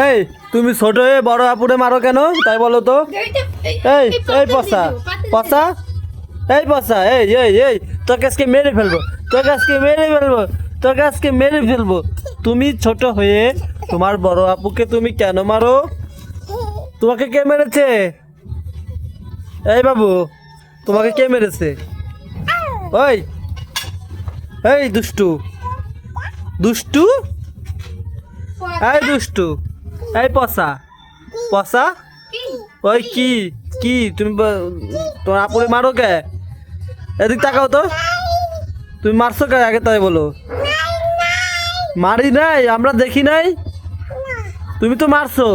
এই তুমি ছোট হয়ে বড় আপুরে মারো কেন তাই বলো তো? এই এই পচা পচা এই পচা এই এই এই তোকে আজকে মেরে ফেলবো, তোকে আজকে মেরে ফেলবো, তোকে আজকে মেরে ফেলবো। তুমি ছোট হয়ে তোমার বড় আপুকে তুমি কেন মারো? তোমাকে কে মেরেছে? এই বাবু তোমাকে কে মেরেছে? ওই এই দুষ্টু দুষ্টু এই দুষ্টু এই পচা পচা ওই কি কি তুমি তোমার আপুরে মারো কে? এদিক তাকাও তো, তুমি মারছো কে আগে তাই বলো। মারি নাই, আমরা দেখি নাই, তুমি তো মারছো।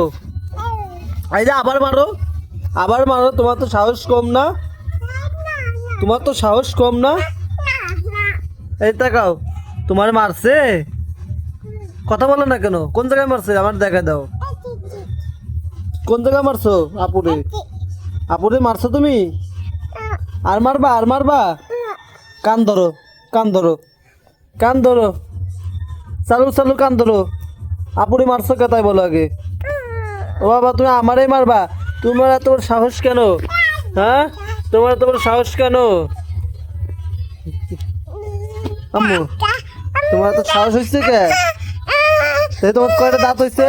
এই যে আবার মারো, আবার মারো, তোমার তো সাহস কম না, তোমার তো সাহস কম না। এই তাকাও, তোমার মারছে, কথা বলো না কেন? কোন জায়গায় মারছে আমার দেখা দাও, কোন জায়গায় মারছো? আপুরে আপুরে মারছো তুমি? আর মারবা আর মারবা? কান ধরো কান ধরো কান ধরো, চালু চালু কান ধরো। আপুরে মারছো কে তাই বলো আগে। ও বাবা তুমি আমারই মারবা? তোমার এত বড় সাহস কেন? হ্যাঁ তোমার এত বড় সাহস কেন? আম্মু তোমার এত সাহস হয়েছে কে? তোমার কয়টা দাঁত হয়েছে?